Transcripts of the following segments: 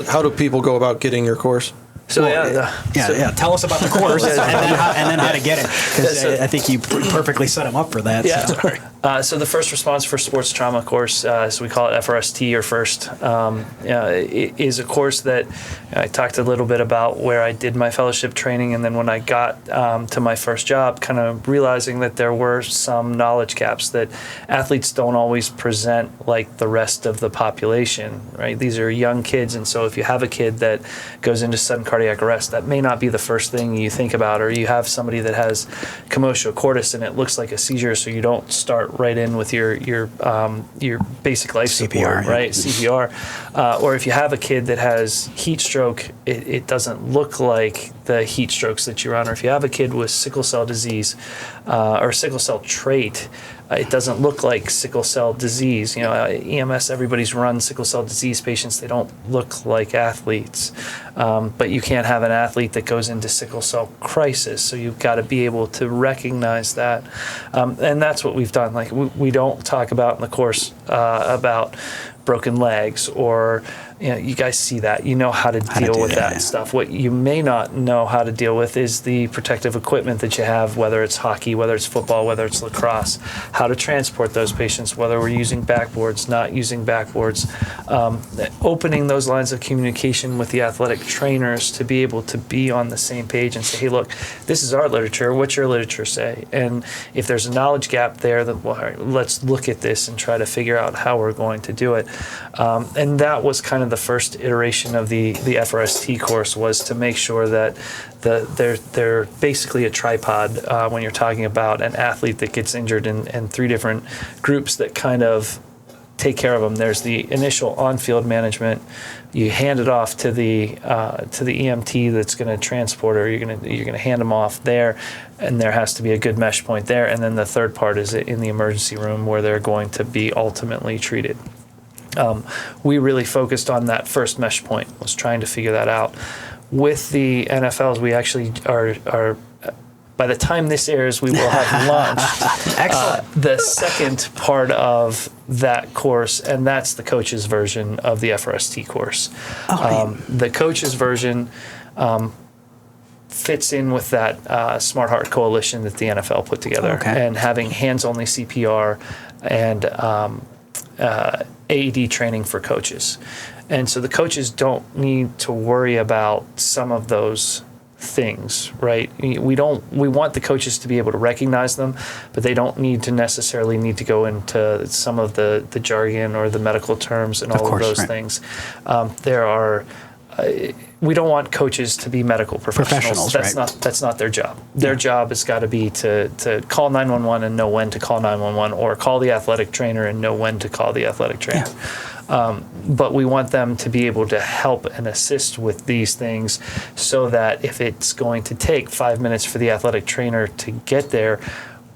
how do people go about getting your course? So Tell us about the course and then how to get it, because I think you perfectly set them up for that. Yeah. So the first response for sports trauma course, so we call it FRST or FIRST, is a course that I talked a little bit about where I did my fellowship training, and then when I got to my first job, kind of realizing that there were some knowledge gaps that athletes don't always present like the rest of the population, right? These are young kids, and so if you have a kid that goes into sudden cardiac arrest, that may not be the first thing you think about, or you have somebody that has commotio cordis and it looks like a seizure, so you don't start right in with your basic life support, right? CPR. Or if you have a kid that has heat stroke, it doesn't look like the heat strokes that you're on. Or if you have a kid with sickle cell disease or sickle cell trait, it doesn't look like sickle cell disease. EMS, everybody's run sickle cell disease patients. They don't look like athletes. But you can't have an athlete that goes into sickle cell crisis. So you've got to be able to recognize that. And that's what we've done. Like we don't talk about in the course about broken legs, or you guys see that, you know how to deal with that stuff. What you may not know how to deal with is the protective equipment that you have, whether it's hockey, whether it's football, whether it's lacrosse, how to transport those patients, whether we're using backboards, not using backboards, opening those lines of communication with the athletic trainers to be able to be on the same page and say, hey, look, this is our literature, what's your literature say? And if there's a knowledge gap there, then well, all right, let's look at this and try to figure out how we're going to do it. And that was kind of the first iteration of the FRST course, was to make sure that they're basically a tripod when you're talking about an athlete that gets injured in three different groups that kind of take care of them. There's the initial on-field management. You hand it off to the EMT that's going to transport, or you're going to hand them off there, and there has to be a good mesh point there. And then the third part is in the emergency room, where they're going to be ultimately treated. We really focused on that first mesh point, was trying to figure that out. With the NFLs, we actually are by the time this airs, we will have launched the second part of that course, and that's the coach's version of the FRST course. The coach's version fits in with that Smart Heart Coalition that the NFL put together, and having hands-only CPR and AED training for coaches. And so the coaches don't need to worry about some of those things, right? We want the coaches to be able to recognize them, but they don't necessarily need to go into some of the jargon or the medical terms and all of those things. We don't want coaches to be medical professionals. That's not their job. Their job has got to be to call 911 and know when to call 911, or call the athletic trainer and know when to call the athletic trainer. But we want them to be able to help and assist with these things, so that if it's going to take 5 minutes for the athletic trainer to get there,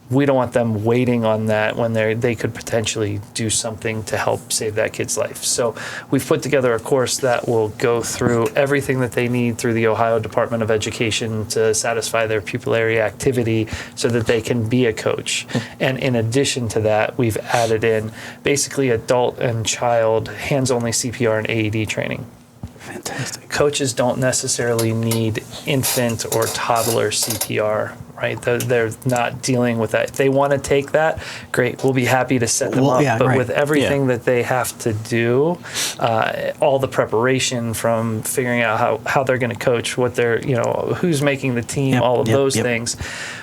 we don't want them waiting on that when they could potentially do something to help save that kid's life. So we've put together a course that will go through everything that they need through the Ohio Department of Education to satisfy their pupillary activity, so that they can be a coach. And in addition to that, we've added in basically adult and child hands-only CPR and AED training. Fantastic. Coaches don't necessarily need infant or toddler CPR, right? They're not dealing with that. If they want to take that, great. We'll be happy to set them up. But with everything that they have to do, all the preparation from figuring out how they're going to coach, what they're, who's making the team, all of those things.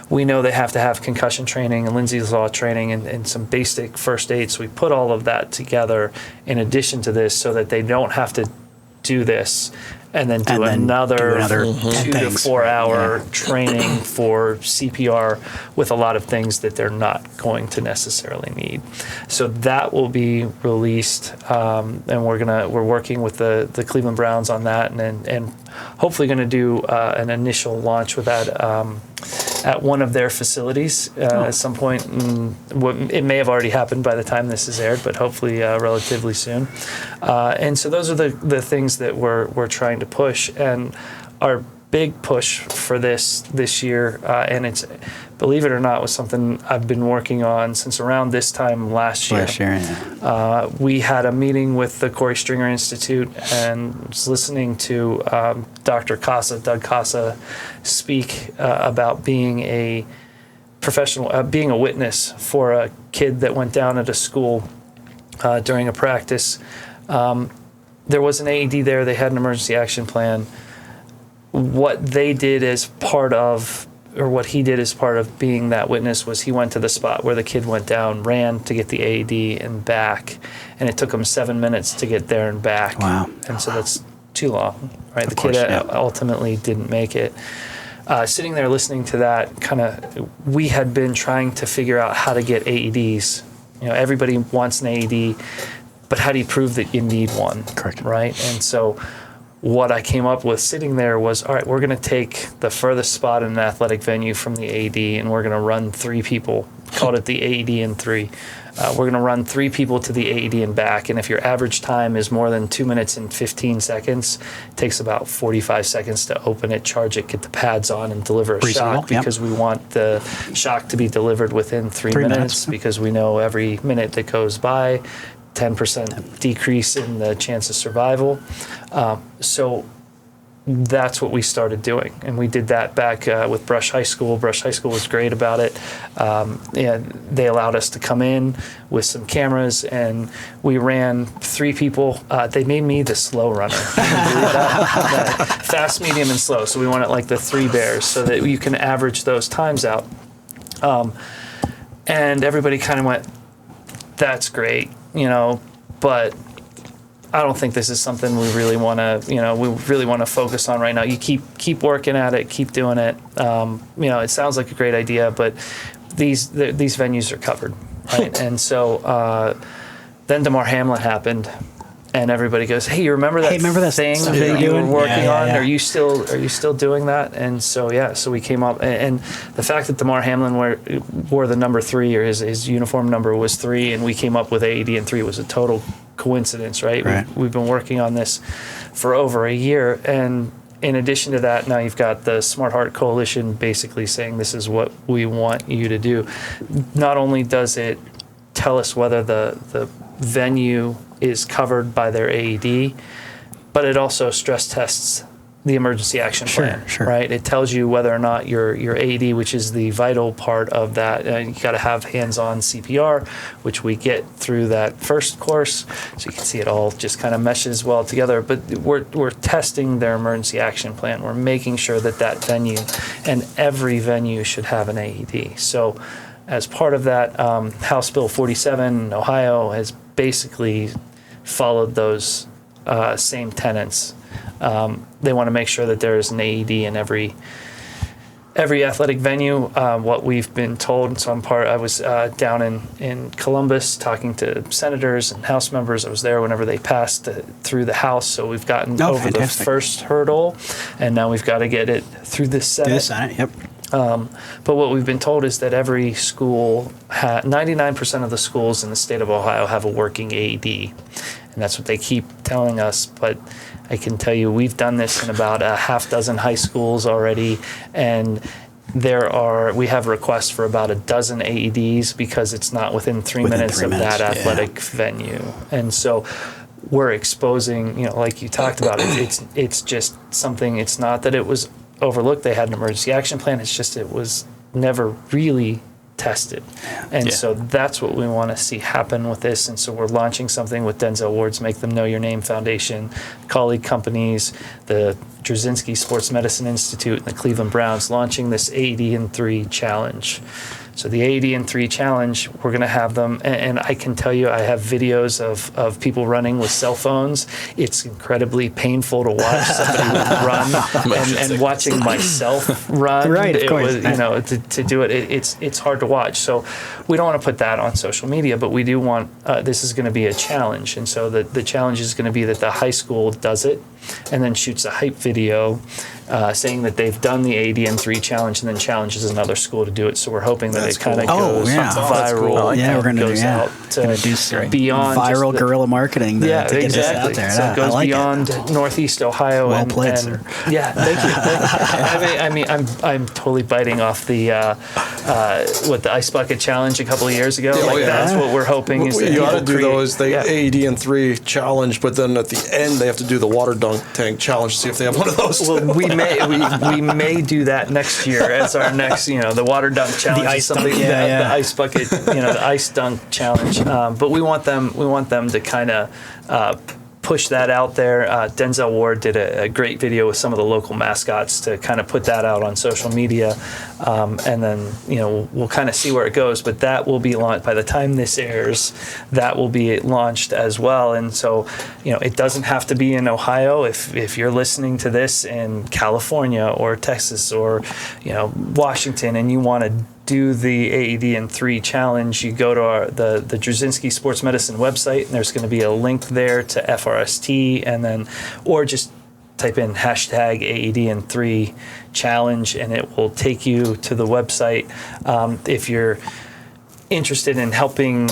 We know they have to have concussion training and Lindsay's Law training and some basic first aid. So we put all of that together in addition to this, so that they don't have to do this and then do another 2 to 4 hour training for CPR with a lot of things that they're not going to necessarily need. So that will be released, and we're working with the Cleveland Browns on that, and hopefully going to do an initial launch with that at one of their facilities at some point. It may have already happened by the time this is aired, but hopefully relatively soon. And so those are the things that we're trying to push. And our big push for this year, and it's, believe it or not, was something I've been working on since around this time last year. We had a meeting with the Corey Stringer Institute and was listening to Doug Casa, speak about being a professional, being a witness for a kid that went down at a school during a practice. There was an AED there. They had an emergency action plan. What they did as part of, or what he did as part of being that witness, was he went to the spot where the kid went down, ran to get the AED and back, and it took him 7 minutes to get there and back. Wow. And so that's too long, right? The course, kid yeah. ultimately didn't make it. Sitting there listening to that, we had been trying to figure out how to get AEDs. You know, everybody wants an AED, but how do you prove that you need one? Correct. Right? And so what I came up with sitting there was, all right, we're going to take the furthest spot in an athletic venue from the AED, and we're going to run 3 people, called it the AED in 3. We're going to run 3 people to the AED and back, and if your average time is more than 2 minutes and 15 seconds, it takes about 45 seconds to open it, charge it, get the pads on, and deliver a shock, because we want the shock to be delivered within 3 minutes, because we know every minute that goes by, 10% decrease in the chance of survival. So that's what we started doing. And we did that back with Brush High School. Brush High School was great about it. They allowed us to come in with some cameras, and we ran 3 people. They made me the slow runner. Fast, medium, and slow. So we wanted like the 3 bears so that you can average those times out. And everybody kind of went, that's great, but I don't think this is something we really want to, focus on right now. You keep working at it, keep doing it. It sounds like a great idea, but these venues are covered, right? And so then Damar Hamlin happened, and everybody goes, "Hey, you remember that thing that you were working on? Are you still doing that?" And so we came up, and the fact that Damar Hamlin wore the number 3, or his uniform number was 3, and we came up with AED in 3 was a total coincidence, right? We've been working on this for over a year, and in addition to that, now you've got the Smart Heart Coalition basically saying this is what we want you to do. Not only does it tell us whether the venue is covered by their AED, but it also stress tests the emergency action plan, right? It tells you whether or not your AED, which is the vital part of that, you got to have hands-on CPR, which we get through that first course, so you can see it all just kind of meshes well together. But we're testing their emergency action plan. We're making sure that venue, and every venue should have an AED. So as part of that, House Bill 47 in Ohio has basically followed those same tenets. They want to make sure that there is an AED in every athletic venue. What we've been told, so I was down in Columbus talking to senators and House members. I was there whenever they passed through the House, so we've gotten over the first hurdle, and now we've got to get it through the Senate. Yep. But what we've been told is that every school, 99% of the schools in the state of Ohio have a working AED, and that's what they keep telling us. But I can tell you, we've done this in about a half dozen high schools already, and we have requests for about a dozen AEDs because it's not within 3 minutes of that athletic venue. And so we're exposing, like you talked about, it's just something. It's not that it was overlooked. They had an emergency action plan. It's just it was never really tested. And so that's what we want to see happen with this. And so we're launching something with Denzel Ward's Make Them Know Your Name Foundation, colleague companies, the Drzezinski Sports Medicine Institute, and the Cleveland Browns, launching this AED in 3 challenge. So the AED in 3 challenge, we're going to have them, and I can tell you, I have videos of people running with cell phones. It's incredibly painful to watch somebody run, and watching myself run. Right, of course. To do it, it's hard to watch. So we don't want to put that on social media, but we do want, this is going to be a challenge. And so the challenge is going to be that the high school does it and then shoots a hype video saying that they've done the AEDN3 challenge and then challenges another school to do it. So we're hoping that That's it kind of cool. goes viral. Yeah, we're going to out do some beyond viral guerrilla marketing to get this out there. So it goes beyond Northeast Ohio. Well played, sir. Yeah, thank you. I mean, I'm totally biting off the the ice bucket challenge a couple of years ago. That's what we're hoping is What that you ought to people do though is create- AEDN3 challenge, but then at the end they have to do the water dunk tank challenge to see if they have one of those. Well, we may do that next year as our next, the water dunk challenge, ice is something, dunk, the ice bucket, the ice dunk challenge. But we want them to kind of push that out there. Denzel Ward did a great video with some of the local mascots to kind of put that out on social media, and then we'll kind of see where it goes. But that will be launched by the time this airs. That will be launched as well, and so it doesn't have to be in Ohio. If you're listening to this in California or Texas or Washington, and you want to do the AEDN3 challenge, you go to the Drzezinski Sports Medicine website, and there's going to be a link there to FRST, and then or just type in hashtag AEDN3 challenge, and it will take you to the website. If you're interested in helping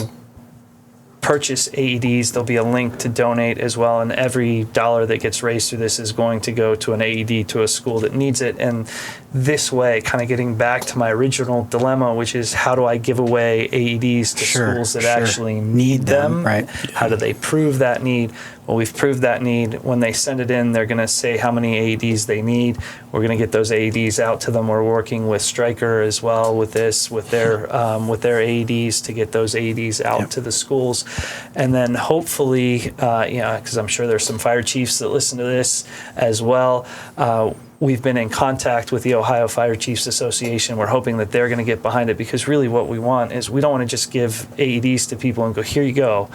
purchase AEDs, there'll be a link to donate as well, and every dollar that gets raised through this is going to go to an AED to a school that needs it. And this way, kind of getting back to my original dilemma, which is how do I give away AEDs to schools that actually need them? Right. How do they prove that need? Well, we've proved that need. When they send it in, they're going to say how many AEDs they need. We're going to get those AEDs out to them. We're working with Stryker as well with this, with their AEDs to get those AEDs out to the schools. And then hopefully, because I'm sure there's some fire chiefs that listen to this as well, we've been in contact with the Ohio Fire Chiefs Association. We're hoping that they're going to get behind it, because really what we want is we don't want to just give AEDs to people and go, here you go.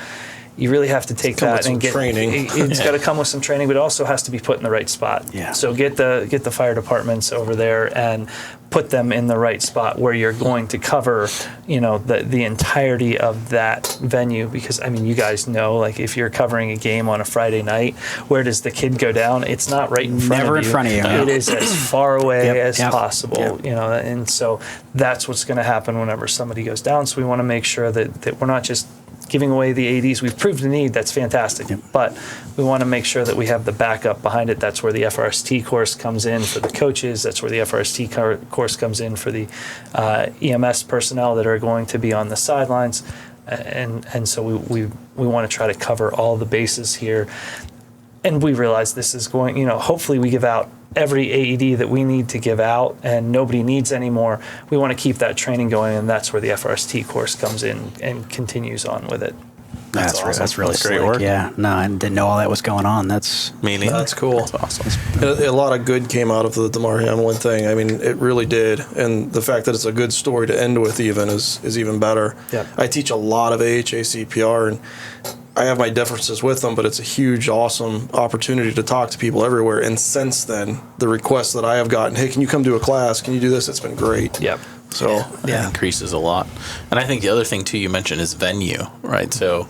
You really have to take that and get training. It's got to come with some training, but it also has to be put in the right spot. Yeah. So get the fire departments over there and put them in the right spot where you're going to cover, the entirety of that venue. Because you guys know, like if you're covering a game on a Friday night, where does the kid go down? It's not right in front of you. Never in front of you. It is as far away as possible. Yep. And so that's what's going to happen whenever somebody goes down. So we want to make sure that we're not just giving away the AEDs. We've proved the need. That's fantastic. Yep. But we want to make sure that we have the backup behind it. That's where the FRST course comes in for the coaches. That's where the FRST course comes in for the EMS personnel that are going to be on the sidelines. And so we want to try to cover all the bases here. And we realize this is going, hopefully we give out every AED that we need to give out and nobody needs anymore. We want to keep that training going, and that's where the FRST course comes in and continues on with it. That's awesome. That's really great slick. work. Yeah, no, I didn't know all that was going on. That's Me neither. That's cool. That's awesome. A lot of good came out of the Damar Hamlin thing. It really did. And the fact that it's a good story to end with even is even better. Yep. I teach a lot of AHA CPR, and I have my differences with them, but it's a huge, awesome opportunity to talk to people everywhere. And since then, the requests that I have gotten, hey, can you come do a class? Can you do this? It's been great. Yep. So It increases a lot. And I think the other thing too you mentioned is venue, right? So,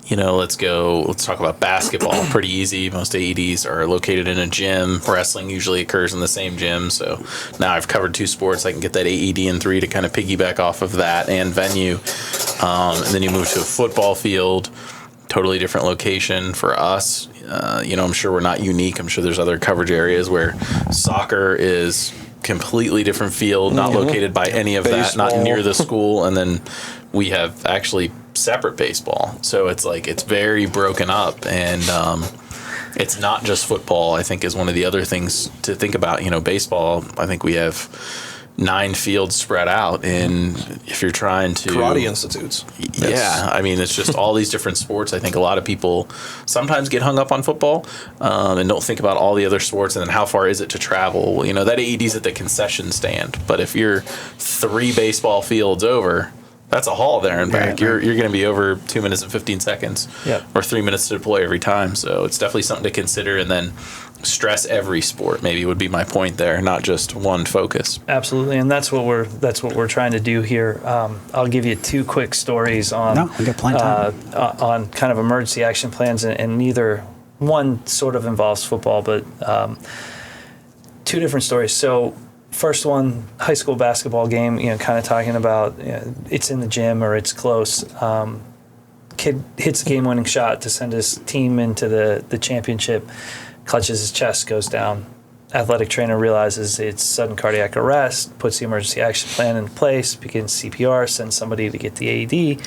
let's talk about basketball. Pretty easy. Most AEDs are located in a gym. Wrestling usually occurs in the same gym. So now I've covered two sports. I can get that AEDN3 to kind of piggyback off of that and venue. And then you move to a football field. Totally different location for us. I'm sure we're not unique. I'm sure there's other coverage areas where soccer is completely different field, not located by any of that, not near the school. And then we have actually separate baseball. So it's very broken up. And it's not just football, I think, is one of the other things to think about. Baseball, I think we have 9 fields spread out, and if you're trying to karate institutes. It's just all these different sports. I think a lot of people sometimes get hung up on football and don't think about all the other sports, and then how far is it to travel. That AED's at the concession stand, but if you're 3 baseball fields over, that's a haul there and back. Right. You're going to be over 2 minutes and 15 seconds or 3 minutes to deploy every time. So it's definitely something to consider, and then stress every sport maybe would be my point there, not just one focus. Absolutely, and that's what we're trying to do here. I'll give you 2 quick stories on we got plenty of time. On kind of emergency action plans, and neither one sort of involves football, but 2 two different stories. So first one, high school basketball game, kind of talking about it's in the gym or it's close. Kid hits a game-winning shot to send his team into the championship, clutches his chest, goes down. Athletic trainer realizes it's sudden cardiac arrest, puts the emergency action plan in place, begins CPR, sends somebody to get the AED.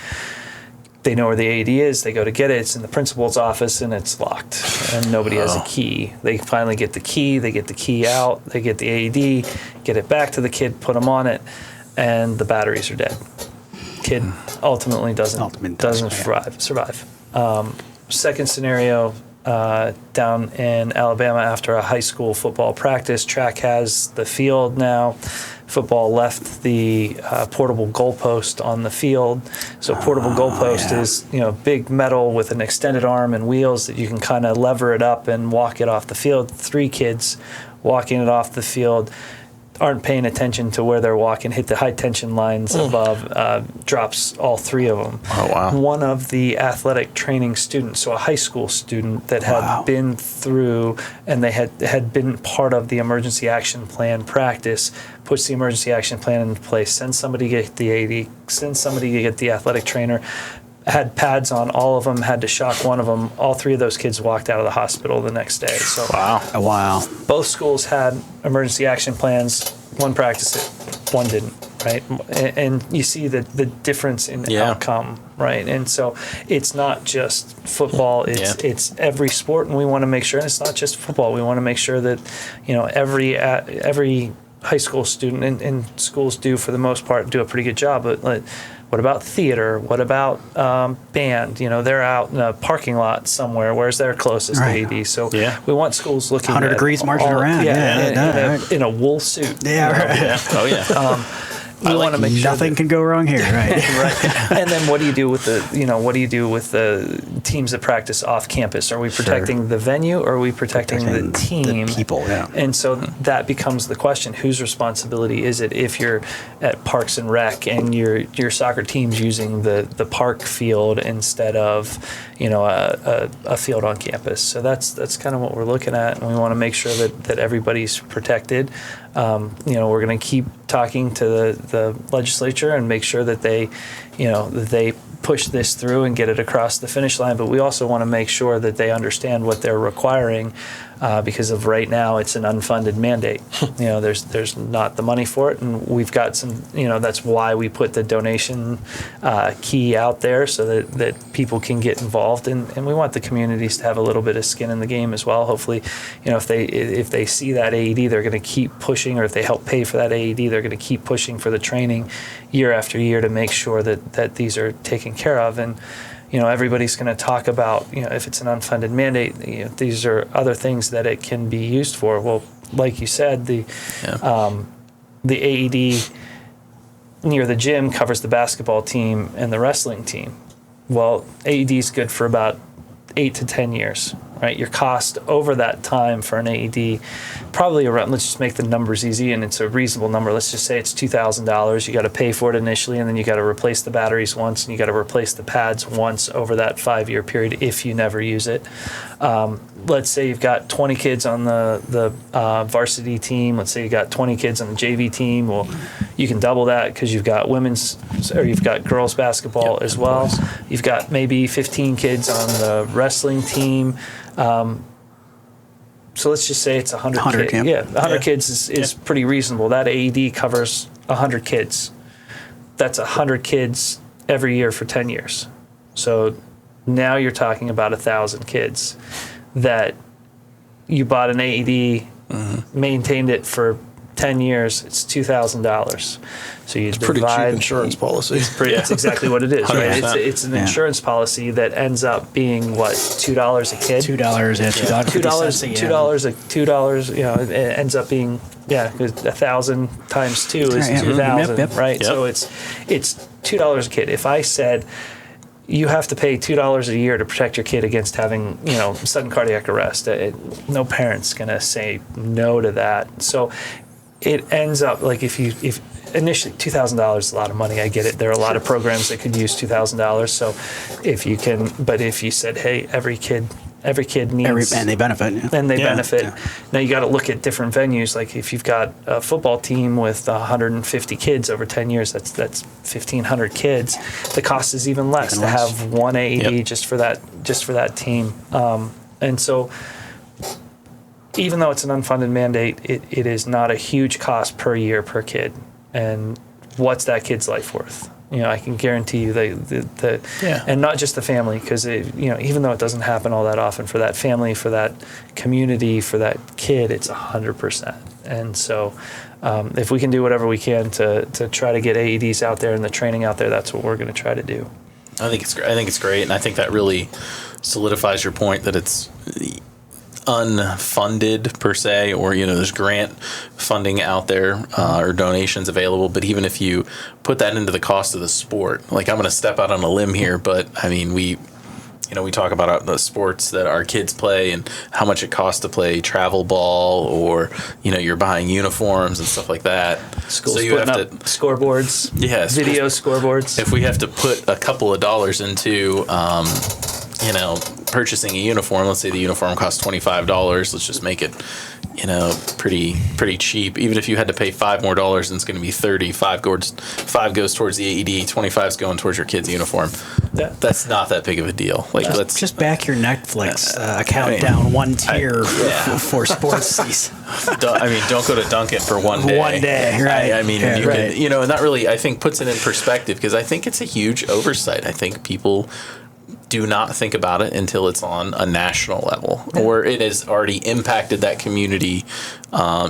They know where the AED is. They go to get it. It's in the principal's office, and it's locked, and nobody has a key. They finally get the key. They get the key out. They get the AED, get it back to the kid, put him on it, and the batteries are dead. Kid ultimately doesn't survive. Second scenario, down in Alabama after a high school football practice. Track has the field now. Football left the portable goalpost on the field. So portable goalpost is big metal with an extended arm and wheels that you can kind of lever it up and walk it off the field. 3 kids walking it off the field aren't paying attention to where they're walking, hit the high tension lines above, drops all 3 of them. Oh, wow. One of the athletic training students, so a high school student that had been through and they had been part of the emergency action plan practice, puts the emergency action plan into place, sends somebody to get the AED, sends somebody to get the athletic trainer, had pads on all of them, had to shock one of them. All 3 of those kids walked out of the hospital the next day. So Wow. both schools had emergency action plans. One practiced it, one didn't, right? And you see the difference in outcome, right? And so it's not just football, it's every sport, and we want to make sure, and it's not just football, we want to make sure that, every high school student, and schools do for the most part do a pretty good job, but what about theater? What about band? They're out in a parking lot somewhere. Where's their closest AED? So we want schools looking 100 degrees marching around. In a wool suit. Oh, yeah. We want to make sure nothing can go wrong here, right? Right. And then what do you do with the teams that practice off campus? Are we protecting the venue or are we protecting the team? The people, yeah. And so that becomes the question: whose responsibility is it if you're at Parks and Rec and your soccer team's using the park field instead of a field on campus? So that's kind of what we're looking at, and we want to make sure that everybody's protected. We're going to keep talking to the legislature and make sure that they push this through and get it across the finish line. But we also want to make sure that they understand what they're requiring, because of right now it's an unfunded mandate. There's not the money for it, and we've got some. That's why we put the donation key out there so that people can get involved, and we want the communities to have a little bit of skin in the game as well. Hopefully, if they see that AED, they're going to keep pushing, or if they help pay for that AED, they're going to keep pushing for the training year after year to make sure that these are taken care of. And everybody's going to talk about, if it's an unfunded mandate, these are other things that it can be used for. Well, like you said, the AED near the gym covers the basketball team and the wrestling team. Well, AED is good for about 8 to 10 years, right? Your cost over that time for an AED, probably around, let's just make the numbers easy, and it's a reasonable number. Let's just say it's $2,000. You got to pay for it initially, and then you got to replace the batteries once, and you got to replace the pads once over that 5-year period if you never use it. Let's say you've got 20 kids on the varsity team. Let's say you got 20 kids on the JV team. Well, you can double that because you've got you've got girls basketball as well. You've got maybe 15 kids on the wrestling team. So let's just say it's 100 kids. Yeah, 100 kids is pretty reasonable. That AED covers 100 kids. That's 100 kids every year for 10 years. So now you're talking about 1,000 kids that you bought an AED, maintained it for 10 years. It's $2,000. So you It's pretty cheap insurance policy. It's exactly what it is, right? 100%. It's an insurance policy that ends up being what, $2 a kid? $2, $2. It ends up being 1,000 times 2 is 2,000, right? Yep. So it's $2 a kid. If I said you have to pay $2 a year to protect your kid against having sudden cardiac arrest, no parent's gonna say no to that. So it ends up like if initially $2,000 is a lot of money. I get it. There are a lot of programs that could use $2,000. So if you said, hey, every kid Every kid needs, and they benefit. Yeah. and they benefit. Yeah. Now you got to look at different venues. Like if you've got a football team with 150 kids over 10 years, that's 1,500 kids. The cost is even less to have one AED just for that team. And so, even though it's an unfunded mandate, it is not a huge cost per year per kid. And what's that kid's life worth? I can guarantee you and not just the family, because even though it doesn't happen all that often, for that family, for that community, for that kid, it's 100%. And so, if we can do whatever we can to try to get AEDs out there and the training out there, that's what we're going to try to do. I think it's great, and I think that really solidifies your point that it's unfunded per se, or there's grant funding out there or donations available. But even if you put that into the cost of the sport, like I'm going to step out on a limb here, but I mean we talk about the sports that our kids play and how much it costs to play travel ball, or you're buying uniforms and stuff like that. Schools so you have putting up scoreboards, video scoreboards. If we have to put a couple of dollars into purchasing a uniform, let's say the uniform costs $25, let's just make it, pretty cheap. Even if you had to pay $5 more, then it's going to be $30. $5 goes towards the AED, $25 is going towards your kid's uniform. Yeah. That's not that big of a deal. Like, let's just back your Netflix account down one tier for sports. Don't go to Dunkin' for one day. One day, right? And that really, I think, puts it in perspective, because I think it's a huge oversight. I think people do not think about it until it's on a national level, or it has already impacted that community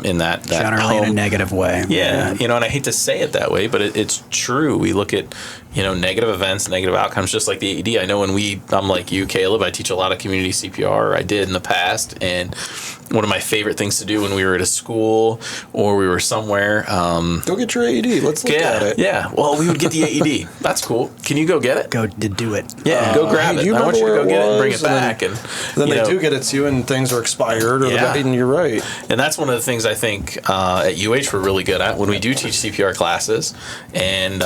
in that generally home. In a negative way. Yeah, and I hate to say it that way, but it's true. We look at negative events, negative outcomes, just like the AED. I know I'm like you, Caleb. I teach a lot of community CPR, or I did in the past, and one of my favorite things to do when we were at a school or we were somewhere. Go get your AED. Let's look at it. Yeah. Well, we would get the AED. That's cool. Can you go get it? Go to do it. Yeah. Go grab it. I want you to go get it and bring it back. And then they do get it to you, and things are expired, and you're right. And that's one of the things I think at UH we're really good at when we do teach CPR classes, and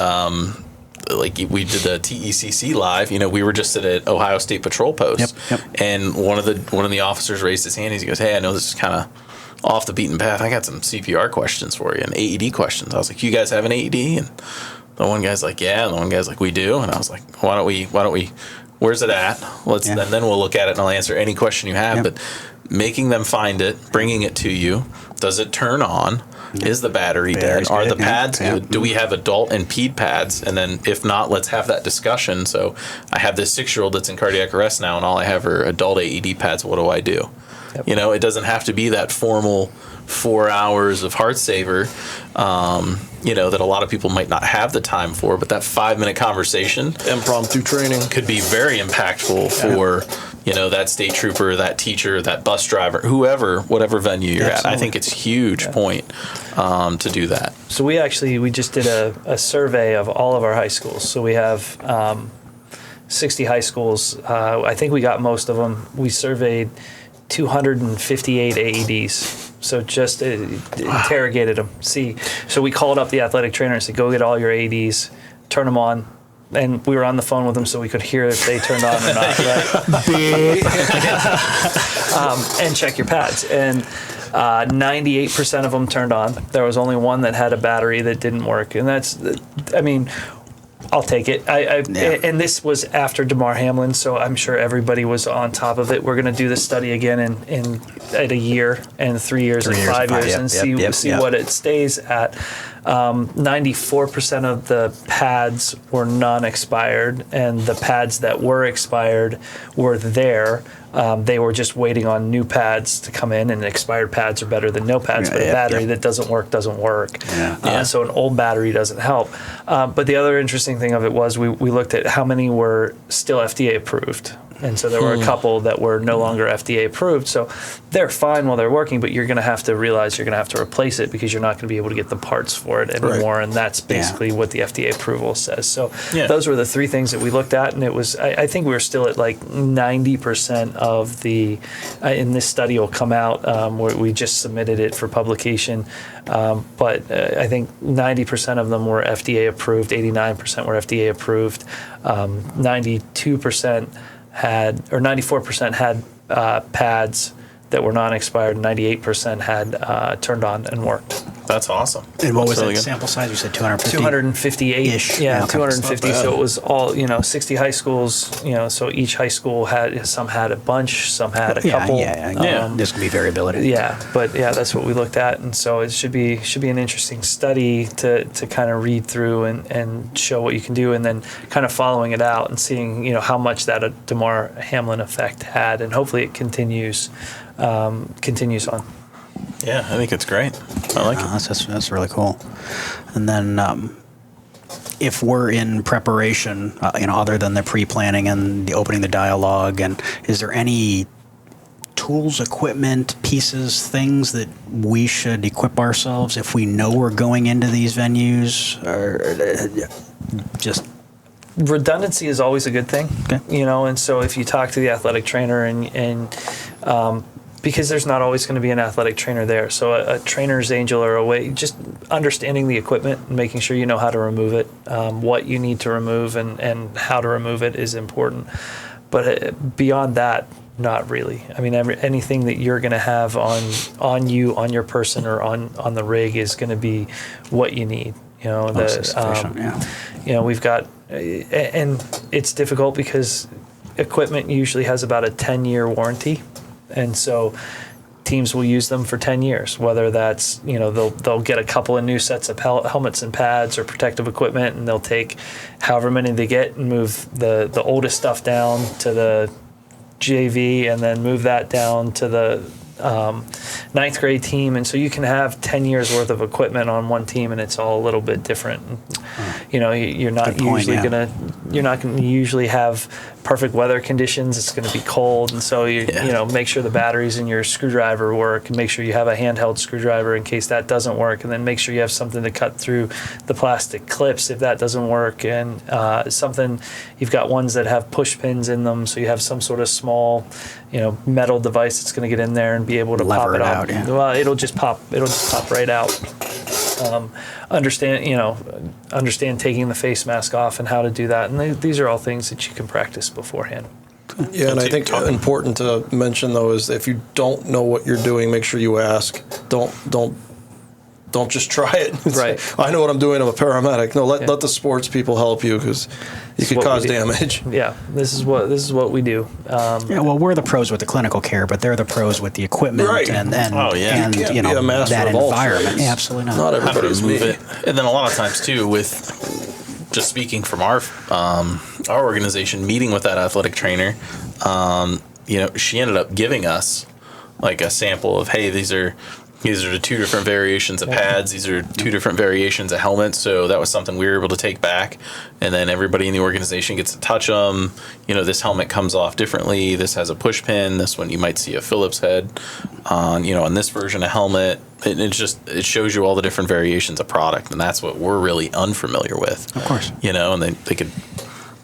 like we did the TECC live. We were just at an Ohio State Patrol post, and one of the officers raised his hand. He goes, "Hey, I know this is kind of off the beaten path. I got some CPR questions for you and AED questions." I was like, "You guys have an AED?" And the one guy's like, "Yeah," and the one guy's like, "We do." And I was like, "Why don't we? Where's it at? And then we'll look at it and I'll answer any question you have." But making them find it, bringing it to you. Does it turn on? Is the battery dead? Are the pads good? Do we have adult and ped pads? And then if not, let's have that discussion. So I have this 6-year-old that's in cardiac arrest now, and all I have are adult AED pads. What do I do? Yep. It doesn't have to be that formal 4 hours of heart saver, that a lot of people might not have the time for, but that 5-minute conversation, impromptu training, could be very impactful for that state trooper, that teacher, that bus driver, whatever venue you're at. I think it's a huge point to do that. So we just did a survey of all of our high schools. So we have 60 high schools. I think we got most of them. We surveyed 258 AEDs. So just interrogated them. So we called up the athletic trainer and said, "Go get all your AEDs, turn them on." And we were on the phone with them so we could hear if they turned on or not, right? And check your pads. And 98% of them turned on. There was only one that had a battery that didn't work. And I'll take it. And this was after DeMar Hamlin, so I'm sure everybody was on top of it. We're going to do this study again in at a year and 3 years and 5 years and see what it stays at. 94% of the pads were non-expired, and the pads that were expired were there. They were just waiting on new pads to come in, and expired pads are better than no pads, but a battery that doesn't work. So an old battery doesn't help. But the other interesting thing of it was we looked at how many were still FDA approved. And so there were a couple that were no longer FDA approved. So they're fine while they're working, but you're going to have to realize you're going to have to replace it because you're not going to be able to get the parts for it anymore. Right. And that's basically what the FDA approval says. So those were the three things that we looked at. And it was, I think we were still at like 90% of the, in this study will come out, where we just submitted it for publication. But I think 90% of them were FDA approved, 89% were FDA approved, 92% had, or 94% had pads that were non-expired. 98% had turned on and worked. That's awesome. And what was really that good. sample size? You said 250? 258-ish. Yeah, Okay. 250. So it was all, 60 high schools, so each high school some had a bunch, some had a couple. Yeah. There's going to be variability. Yeah, but that's what we looked at, and so it should be an interesting study to kind of read through and show what you can do, and then kind of following it out and seeing how much that Damar Hamlin effect had, and hopefully it continues on. Yeah, I think it's great. I like it. That's really cool. And then if we're in preparation, other than the pre-planning and the opening the dialogue, and is there any tools, equipment, pieces, things that we should equip ourselves if we know we're going into these venues, or just redundancy is always a good thing, okay. And so if you talk to the athletic trainer and because there's not always going to be an athletic trainer there, so a trainer's angel or a way, just understanding the equipment and making sure you know how to remove it, what you need to remove and how to remove it is important. But beyond that, not really. I mean, anything that you're going to have on you, on your person, or on the rig is going to be what you need. We've got, and it's difficult because equipment usually has about a 10-year warranty, and so teams will use them for 10 years. Whether that's they'll get a couple of new sets of helmets and pads or protective equipment, and they'll take however many they get and move the oldest stuff down to the JV, and then move that down to the ninth grade team, and so you can have 10 years worth of equipment on one team, and it's all a little bit different. You're not going to usually have perfect weather conditions. It's going to be cold, and so make sure the batteries in your screwdriver work, and make sure you have a handheld screwdriver in case that doesn't work, and then make sure you have something to cut through the plastic clips if that doesn't work, and you've got ones that have push pins in them, so you have some sort of small metal device that's going to get in there and be able to lever pop it out. Yeah. Well, it'll just pop right out. Understand taking the face mask off and how to do that, and these are all things that you can practice beforehand. Yeah, and I think important to mention though is if you don't know what you're doing, make sure you ask. Don't just try it. Right. I know what I'm doing. I'm a paramedic. No, let the sports people help you, because you could cause damage. Yeah, this is what we do. Well, we're the pros with the clinical care, but they're the pros with the equipment and you can't be a master that of all environment. trades. Yeah, absolutely not. Not everybody's me. And then a lot of times too, with just speaking from our organization, meeting with that athletic trainer, she ended up giving us like a sample of, hey, these are the two different variations of pads. These are two different variations of helmets. So that was something we were able to take back. And then everybody in the organization gets to touch them. This helmet comes off differently. This has a push pin. This one you might see a Phillips head on this version of helmet. It shows you all the different variations of product. And that's what we're really unfamiliar with. Of course. And they could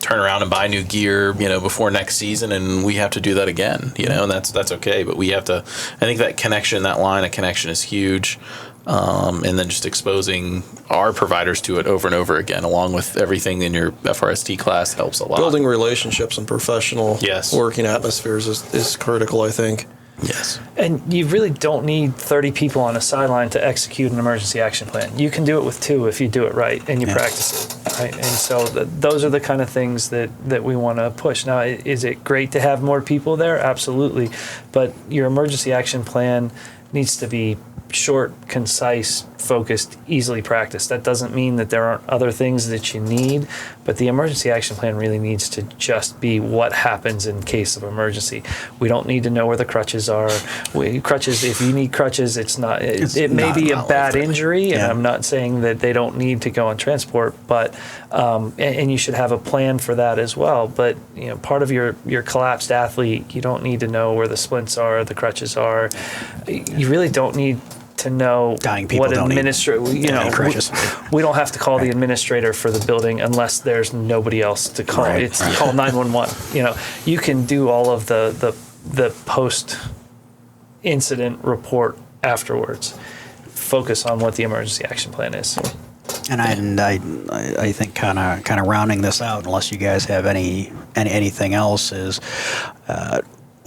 turn around and buy new gear, before next season, and we have to do that again, and that's okay. But we have to, I think that line of connection is huge. And then just exposing our providers to it over and over again, along with everything in your FRST class, helps a lot. Building relationships and professional working atmospheres is critical, I think. Yes. And you really don't need 30 people on a sideline to execute an emergency action plan. You can do it with 2 if you do it right and you practice it, right? And so those are the kind of things that we want to push. Now, is it great to have more people there? Absolutely. But your emergency action plan needs to be short, concise, focused, easily practiced. That doesn't mean that there aren't other things that you need, but the emergency action plan really needs to just be what happens in case of emergency. We don't need to know where the crutches are. If you need crutches, it may be a bad injury, and I'm not saying that they don't need to go on transport, but and you should have a plan for that as well. But part of your collapsed athlete, you don't need to know where the splints are, the crutches are. You really don't need to know what administrator. We don't have to call the administrator for the building unless there's nobody else to call. It's called 911. You can do all of the post incident report afterwards. Focus on what the emergency action plan is. And I think kind of rounding this out, unless you guys have anything else, is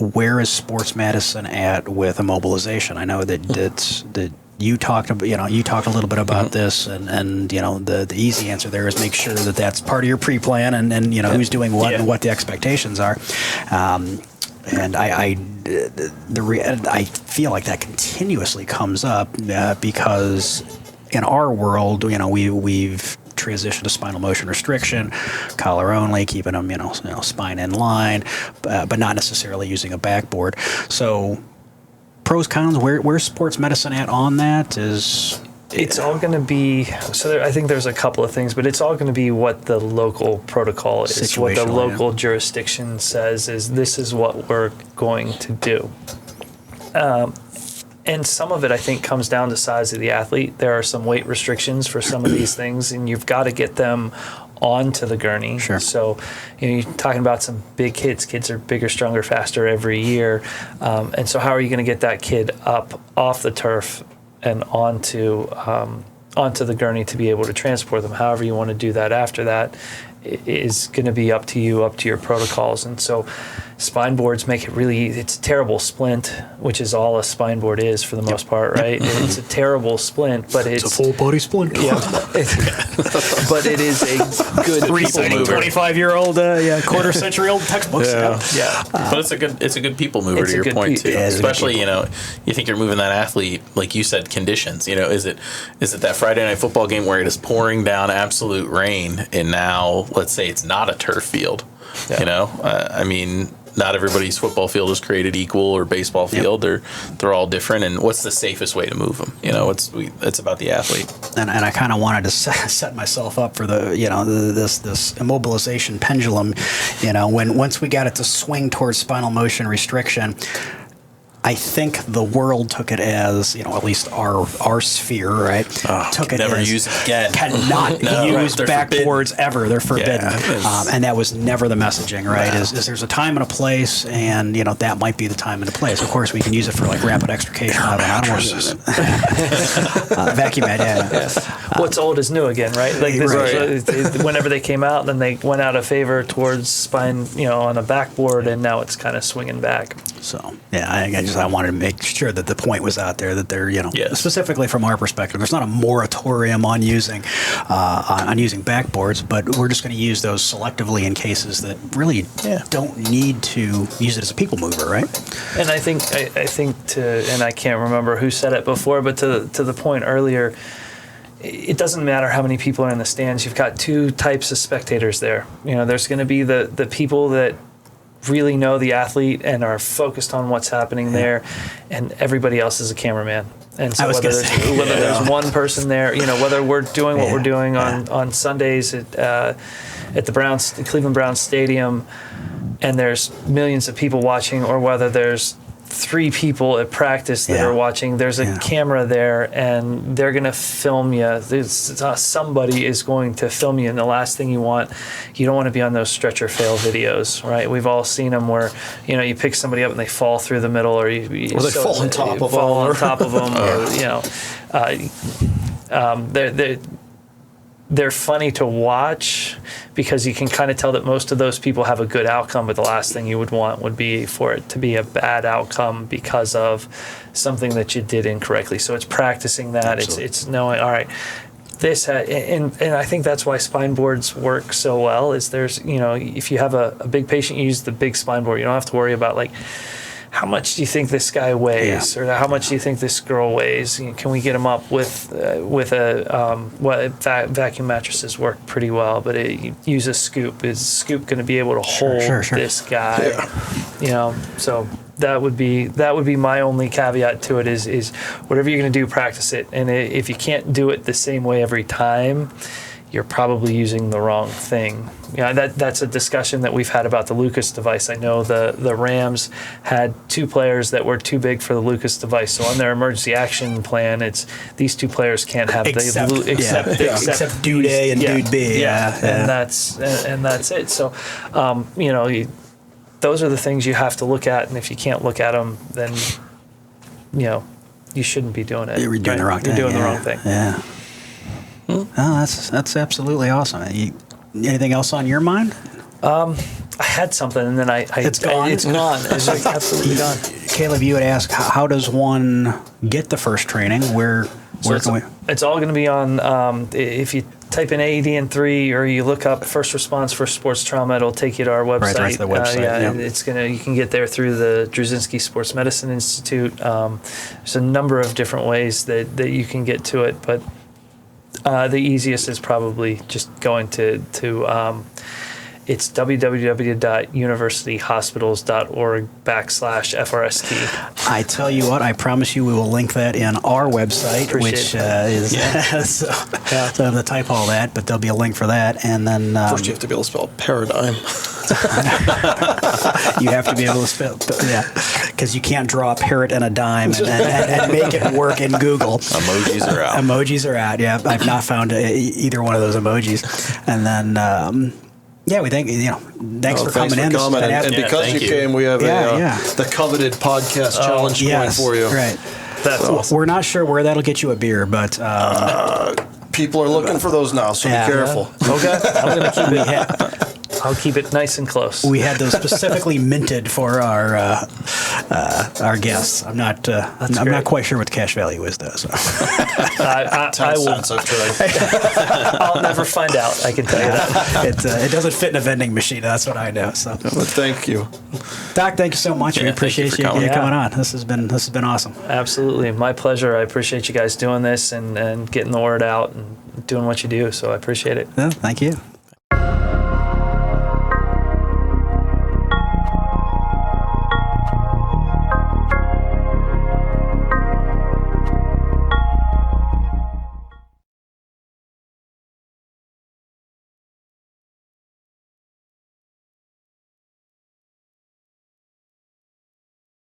where is sports medicine at with immobilization? I know that you talked about, you talked a little bit about this, and the easy answer there is make sure that that's part of your pre-plan, and who's doing what and what the expectations are. And I feel like that continuously comes up because in our world, we've transitioned to spinal motion restriction, collar only, keeping them, spine in line, but not necessarily using a backboard. So pros, cons, where's sports medicine at on that? It's all going to be, I think there's a couple of things, but it's all going to be what the local protocol is, what the local jurisdiction says this is what we're going to do. And some of it, I think, comes down to size of the athlete. There are some weight restrictions for some of these things, and you've got to get them onto the gurney. Sure. So, you're talking about some big kids. Kids are bigger, stronger, faster every year. And so how are you going to get that kid up off the turf and onto the gurney to be able to transport them? However you want to do that after that is going to be up to you, up to your protocols. And so spine boards make it really easy. It's a terrible splint, which is all a spine board is for the most part, right? It's a terrible splint, but it's a full body splint. Yeah. But it is a good reciting 25-year-old, quarter century old textbooks. Yeah. But it's a good people mover, to your point too. Especially, you think you're moving that athlete, like you said, conditions. Is it that Friday night football game where it is pouring down absolute rain, and now let's say it's not a turf field. Not everybody's football field is created equal, or baseball field. They're all different. And what's the safest way to move them? It's about the athlete. And I kind of wanted to set myself up for this immobilization pendulum. Once we got it to swing towards spinal motion restriction, I think the world took it as, at least our sphere, right? Took it never as use it again. Cannot use backboards ever. They're forbidden. And that was never the messaging, right? Is there's a time and a place, and that might be the time and the place. Of course, we can use it for like rapid extrication out of mattresses. Vacuum mat, What's old is new again, right? Like this, whenever they came out, then they went out of favor towards spine, on a backboard, and now it's kind of swinging back. So I wanted to make sure that the point was out there that they're specifically from our perspective, there's not a moratorium on using backboards, but we're just going to use those selectively in cases that really don't need to use it as a people mover, right? And I think and I can't remember who said it before, but to the point earlier, it doesn't matter how many people are in the stands. You've got two types of spectators there. There's going to be the people that really know the athlete and are focused on what's happening there, and everybody else is a cameraman. And so whether there's one person there, whether we're doing what we're doing on Sundays at the Cleveland Browns Stadium, and there's millions of people watching, or whether there's 3 people at practice that are watching, there's a camera there, and they're going to film you. Somebody is going to film you, and the last thing you don't want to be on those stretcher fail videos, right? We've all seen them where, you pick somebody up and they fall through the middle, or they fall on top of them, they're funny to watch because you can kind of tell that most of those people have a good outcome, but the last thing you would want would be for it to be a bad outcome because of something that you did incorrectly. So it's practicing that. Absolutely. It's knowing, all right, and I think that's why spine boards work so well is there's, if you have a big patient, you use the big spine board. You don't have to worry about how much do you think this guy weighs, or how much do you think this girl weighs? Can we get them up with vacuum mattresses work pretty well, but use a scoop. Is a scoop going to be able to hold this guy? So that would be my only caveat to it is whatever you're going to do, practice it. And if you can't do it the same way every time, you're probably using the wrong thing. That's a discussion that we've had about the Lucas device. I know the Rams had 2 players that were too big for the Lucas device. So on their emergency action plan, it's these 2 players can't have except dude A and dude B. And that's it. So those are the things you have to look at, and if you can't look at them, then you shouldn't be doing it. You're doing the wrong thing. You're doing the wrong thing. Yeah. Oh, that's absolutely awesome. Anything else on your mind? I I had something and then It's gone? It's gone. It's like absolutely gone. Caleb, you would ask, how does one get the first training? Where can we? It's all going to be on, if you type in AED in 3 or you look up first response for sports trauma, it'll take you to our website. Right to the website. And you can get there through the Drzezinski Sports Medicine Institute. There's a number of different ways that you can get to it, but the easiest is probably just going to it's www.universityhospitals.org/FRST. I tell you what, I promise you we will link that in our website, Appreciate which that. is so I have to type all that, but there'll be a link for that. And then First, you have to be able to spell paradigm. you have to be able to spell, because you can't draw a parrot and a dime and make it work in Google. Emojis are out. Emojis are out. Yeah, I've not found either one of those emojis. And then. We thank Thanks for coming in. And because you came, we have the coveted podcast challenge going for you. Right. That's awesome. We're not sure where that'll get you a beer, but people are looking for those now, so be careful. Okay, I'm going to keep it. I'll keep it nice and close. We had those specifically minted for our guests. I'm not quite sure what the cash value is though. So. I will. I've tried. I'll never find out. I can tell you that. It doesn't fit in a vending machine. That's what I know. So, But thank you, Doc. Thank you so much. We appreciate you coming on. This has been awesome. Absolutely, my pleasure. I appreciate you guys doing this and getting the word out and doing what you do. So I appreciate it. Well, thank you.